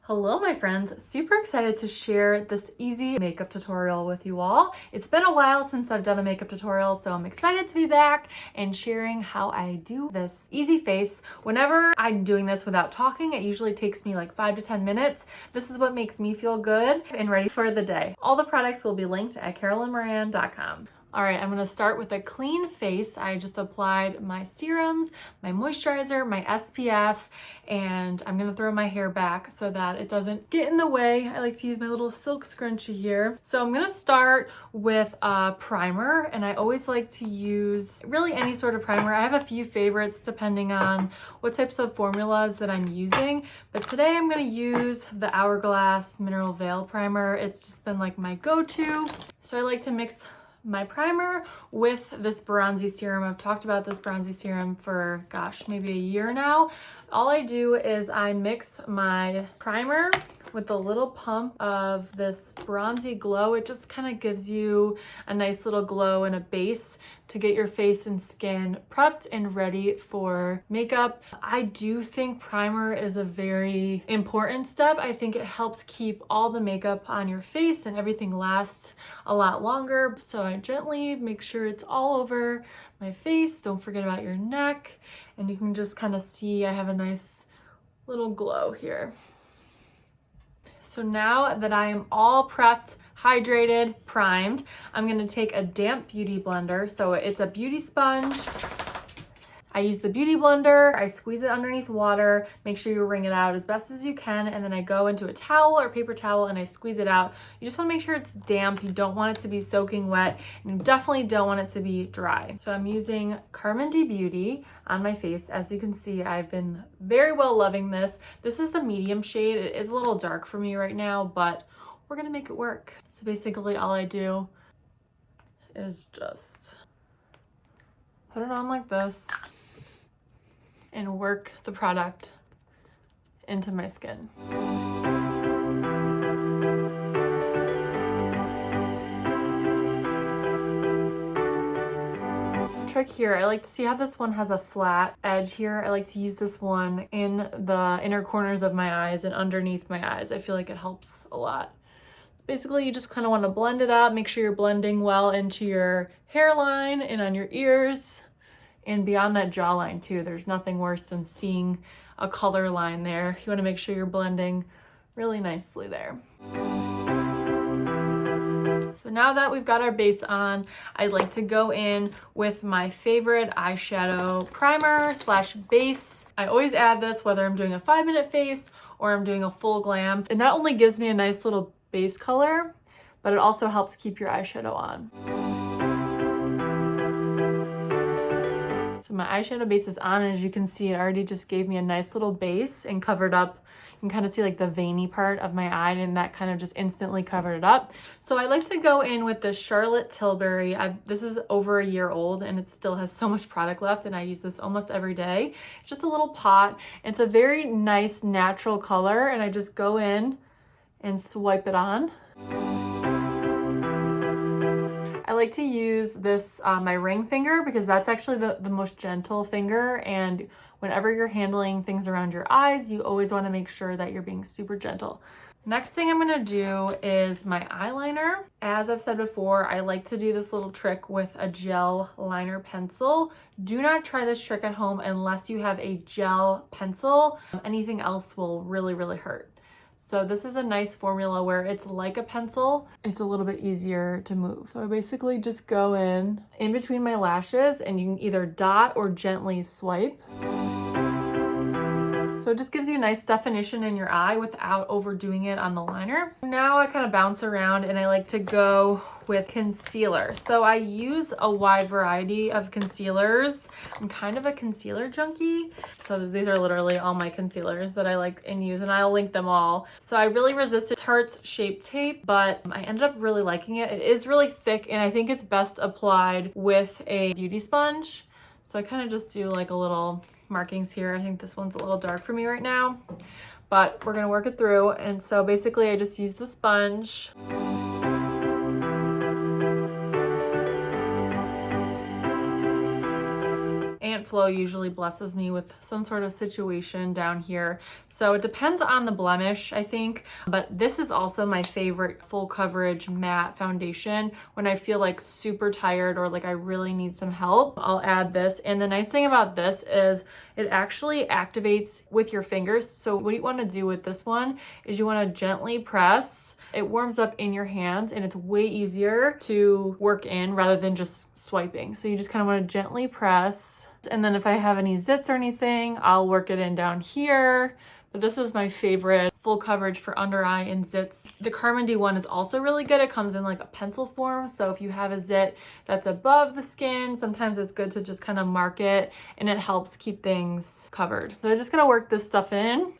Hello my friends, super excited to share this easy makeup tutorial with you all. It's been a while since I've done a makeup tutorial, so I'm excited to be back and sharing how I do this easy face. Whenever I'm doing this without talking, it usually takes me like 5 to 10 minutes. This is what makes me feel good and ready for the day. All the products will be linked at carolynmoran.com. All right, I'm gonna start with a clean face. I just applied my serums, my moisturizer, my SPF, and I'm gonna throw my hair back so that it doesn't get in the way. I like to use my little silk scrunchie here. So I'm gonna start with a primer, and I always like to use really any sort of primer. I have a few favorites depending on what types of formulas that I'm using, but today I'm gonna use the Hourglass Mineral Veil Primer. It's just been like my go-to. So I like to mix my primer with this bronzy serum. I've talked about this bronzy serum for, gosh, maybe a year now. All I do is I mix my primer with a little pump of this bronzy glow. It just kind of gives you a nice little glow and a base to get your face and skin prepped and ready for makeup. I do think primer is a very important step. I think it helps keep all the makeup on your face and everything last a lot longer. So I gently make sure it's all over my face. Don't forget about your neck. And you can just kind of see I have a nice little glow here. So now that I am all prepped, hydrated, primed, I'm gonna take a damp beauty blender. So it's a beauty sponge. I use the beauty blender, I squeeze it underneath water, make sure you wring it out as best as you can, and then I go into a towel or paper towel and I squeeze it out. You just wanna make sure it's damp, you don't want it to be soaking wet, and you definitely don't want it to be dry. So I'm using Carmen D Beauty on my face. As you can see, I've been very well loving this. This is the medium shade. It is a little dark for me right now, but we're gonna make it work. So basically all I do is just put it on like this and work the product into my skin. Trick here, I like to see how this one has a flat edge here. I like to use this one in the inner corners of my eyes and underneath my eyes. I feel like it helps a lot. So basically you just kind of want to blend it out, make sure you're blending well into your hairline and on your ears. And beyond that jawline too, there's nothing worse than seeing a color line there. You want to make sure you're blending really nicely there. So now that we've got our base on, I like to go in with my favorite eyeshadow primer slash base. I always add this whether I'm doing a 5-minute face or I'm doing a full glam. It not only gives me a nice little base color, but it also helps keep your eyeshadow on. So my eyeshadow base is on, and as you can see, it already just gave me a nice little base and covered up. You can kind of see like the veiny part of my eye, and that kind of just instantly covered it up. So I like to go in with the Charlotte Tilbury. This is over a year old and it still has so much product left, and I use this almost every day. It's just a little pot. It's a very nice natural color, and I just go in and swipe it on. I like to use this, my ring finger, because that's actually the most gentle finger, and whenever you're handling things around your eyes, you always want to make sure that you're being super gentle. Next thing I'm going to do is my eyeliner. As I've said before, I like to do this little trick with a gel liner pencil. Do not try this trick at home unless you have a gel pencil. Anything else will really, really hurt. So this is a nice formula where it's like a pencil. It's a little bit easier to move. So I basically just go in between my lashes, and you can either dot or gently swipe. So it just gives you a nice definition in your eye without overdoing it on the liner. Now I kind of bounce around, and I like to go with concealer. So I use a wide variety of concealers. I'm kind of a concealer junkie. So these are literally all my concealers that I like and use, and I'll link them all. So I really resisted Tarte's Shape Tape, but I ended up really liking it. It is really thick, and I think it's best applied with a beauty sponge. So I kind of just do like a little markings here. I think this one's a little dark for me right now, but we're gonna work it through. And so basically I just use the sponge. And Aunt Flo usually blesses me with some sort of situation down here. So it depends on the blemish, I think. But this is also my favorite full coverage matte foundation when I feel like super tired or like I really need some help. I'll add this. And the nice thing about this is it actually activates with your fingers. So what you want to do with this one is you want to gently press. It warms up in your hands and it's way easier to work in rather than just swiping. So you just kind of want to gently press. And then if I have any zits or anything, I'll work it in down here. But this is my favorite full coverage for under eye and zits. The Carmody one is also really good. It comes in like a pencil form. So if you have a zit that's above the skin, sometimes it's good to just kind of mark it and it helps keep things covered. So I'm just gonna work this stuff in.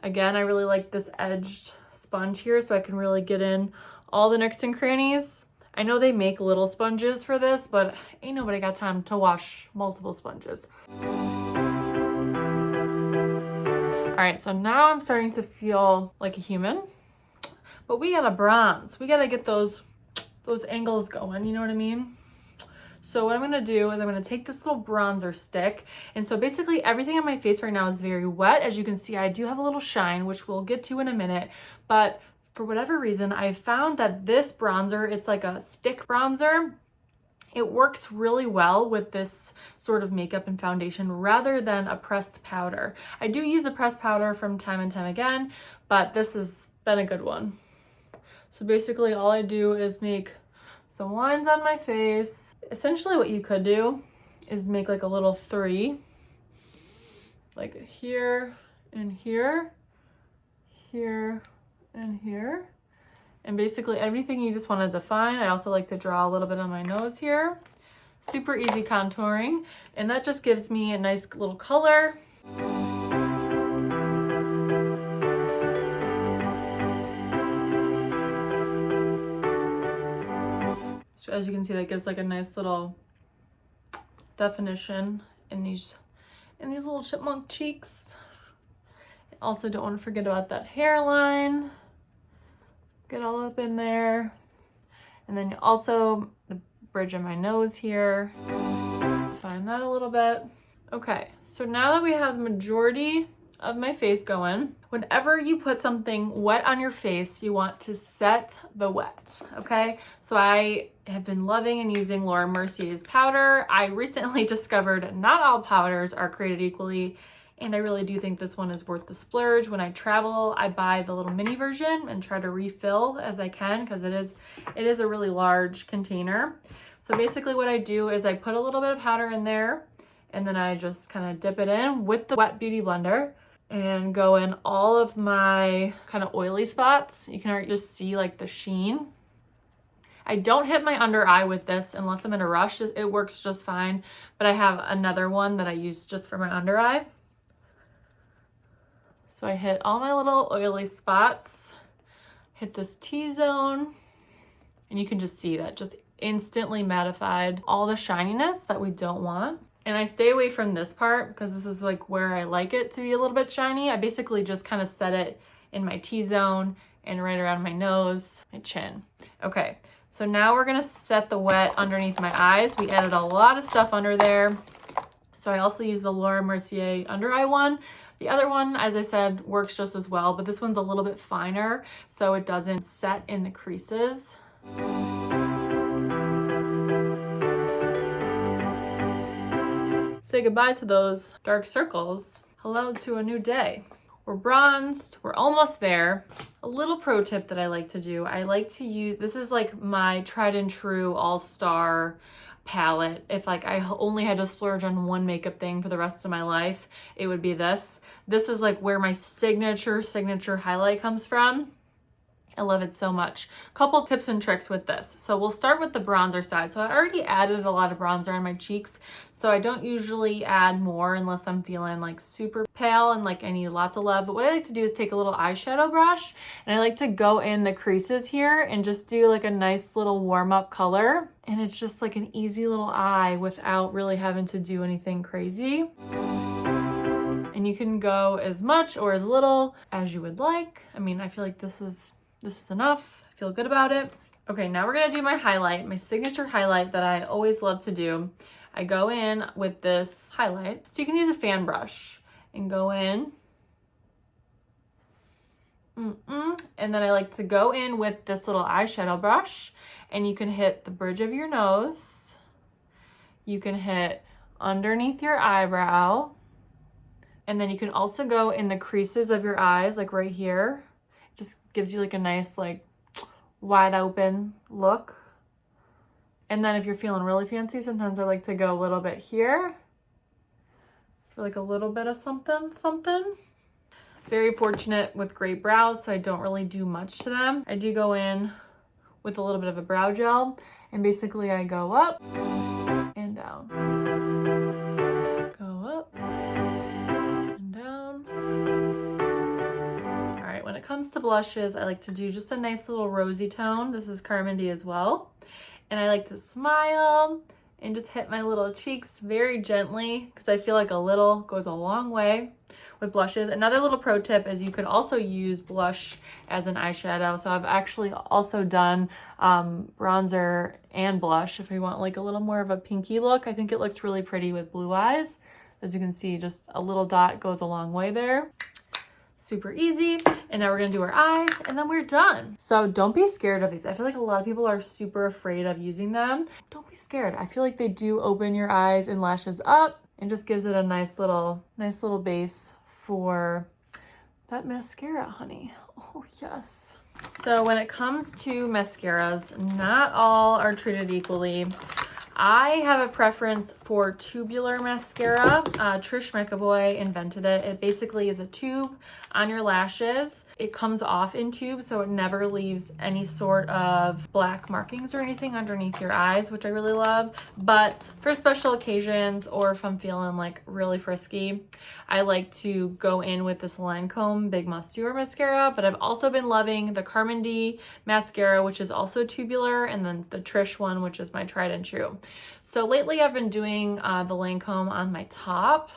Again, I really like this edged sponge here so I can really get in all the nooks and crannies. I know they make little sponges for this, but ain't nobody got time to wash multiple sponges. All right, so now I'm starting to feel like a human, but we gotta bronze. We gotta get those angles going, you know what I mean? So what I'm gonna do is I'm gonna take this little bronzer stick. And so basically everything on my face right now is very wet. As you can see, I do have a little shine, which we'll get to in a minute. But for whatever reason, I found that this bronzer, it's like a stick bronzer. It works really well with this sort of makeup and foundation rather than a pressed powder. I do use a pressed powder from time and time again, but this has been a good one. So basically all I do is make some lines on my face. Essentially what you could do is make like a little 3, like here and here, here and here. And basically everything you just want to define. I also like to draw a little bit on my nose here. Super easy contouring. And that just gives me a nice little color. So as you can see, that gives like a nice little definition in these little chipmunk cheeks. Also don't want to forget about that hairline. Get all up in there. And then also the bridge of my nose here. Find that a little bit. Okay, so now that we have the majority of my face going, whenever you put something wet on your face, you want to set the wet, okay? So I have been loving and using Laura Mercier's powder. I recently discovered not all powders are created equally, and I really do think this one is worth the splurge. When I travel, I buy the little mini version and try to refill as I can because it is a really large container. So basically what I do is I put a little bit of powder in there and then I just kind of dip it in with the Wet Beauty Blender and go in all of my kind of oily spots. You can already just see like the sheen. I don't hit my under eye with this unless I'm in a rush. It works just fine, but I have another one that I use just for my under eye. So I hit all my little oily spots, hit this T-zone, and you can just see that just instantly mattified all the shininess that we don't want. And I stay away from this part because this is like where I like it to be a little bit shiny. I basically just kind of set it in my T-zone and right around my nose, my chin. Okay, so now we're gonna set the wet underneath my eyes. We added a lot of stuff under there. So I also use the Laura Mercier under eye one. The other one, as I said, works just as well, but this one's a little bit finer, so it doesn't set in the creases. Say goodbye to those dark circles. Hello to a new day. We're bronzed, we're almost there. A little pro tip that I like to do, I like to use, this is like my tried and true all-star palette. If like I only had to splurge on one makeup thing for the rest of my life, it would be this. This is like where my signature highlight comes from. I love it so much. Couple tips and tricks with this. So we'll start with the bronzer side. So I already added a lot of bronzer on my cheeks, so I don't usually add more unless I'm feeling like super pale and like I need lots of love. But what I like to do is take a little eyeshadow brush and I like to go in the creases here and just do like a nice little warm up color. And it's just like an easy little eye without really having to do anything crazy. And you can go as much or as little as you would like. I mean, I feel like this is enough. I feel good about it. Okay, now we're gonna do my highlight, my signature highlight that I always love to do. I go in with this highlight. So you can use a fan brush and go in. And then I like to go in with this little eyeshadow brush, and you can hit the bridge of your nose. You can hit underneath your eyebrow. And then you can also go in the creases of your eyes, like right here. It just gives you like a nice, like wide open look. And then if you're feeling really fancy, sometimes I like to go a little bit here for like a little bit of something. Very fortunate with great brows, so I don't really do much to them. I do go in with a little bit of a brow gel, and basically I go up and down. Go up and down. All right, when it comes to blushes, I like to do just a nice little rosy tone. This is Carmine as well. And I like to smile and just hit my little cheeks very gently because I feel like a little goes a long way with blushes. Another little pro tip is you could also use blush as an eyeshadow. So I've actually also done bronzer and blush if you want like a little more of a pinky look. I think it looks really pretty with blue eyes. As you can see, just a little dot goes a long way there. Super easy. And now we're gonna do our eyes and then we're done. So don't be scared of these. I feel like a lot of people are super afraid of using them. Don't be scared. I feel like they do open your eyes and lashes up and just gives it a nice little base for that mascara, honey. Oh yes. So when it comes to mascaras, not all are treated equally. I have a preference for tubular mascara. Trish McAvoy invented it. It basically is a tube on your lashes. It comes off in tubes, so it never leaves any sort of black markings or anything underneath your eyes, which I really love. But for special occasions or if I'm feeling like really frisky, I like to go in with this Lancome Big Muscular Mascara, but I've also been loving the Carmine D mascara, which is also tubular, and then the Trish one, which is my tried and true. So lately I've been doing the Lancome on my top,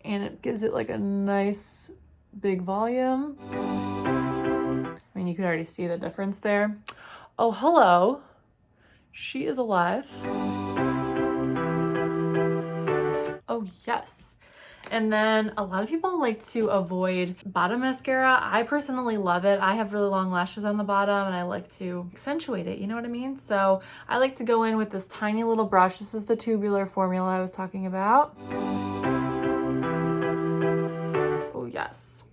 and it gives it like a nice big volume. I mean, you can already see the difference there. Oh, hello. She is alive. Oh, yes. And then a lot of people like to avoid bottom mascara. I personally love it. I have really long lashes on the bottom and I like to accentuate it, you know what I mean? So I like to go in with this tiny little brush. This is the tubular formula I was talking about. Oh, yes.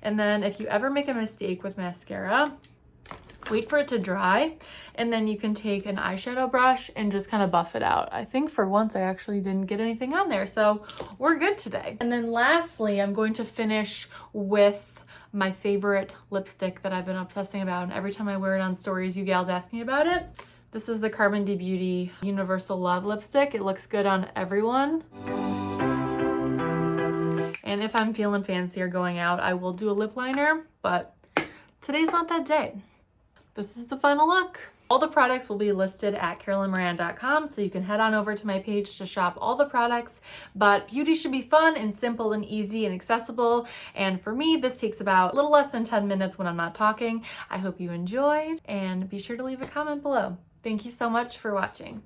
And then if you ever make a mistake with mascara, wait for it to dry, and then you can take an eyeshadow brush and just kind of buff it out. I think for once I actually didn't get anything on there, so we're good today. And then lastly, I'm going to finish with my favorite lipstick that I've been obsessing about, and every time I wear it on stories, you gals ask me about it. This is the Carmine D Beauty Universal Love lipstick. It looks good on everyone. And if I'm feeling fancy or going out, I will do a lip liner, but today's not that day. This is the final look. All the products will be listed at CarolynMoran.com, so you can head on over to my page to shop all the products. But beauty should be fun and simple and easy and accessible. And for me, this takes about a little less than 10 minutes when I'm not talking. I hope you enjoyed, and be sure to leave a comment below. Thank you so much for watching.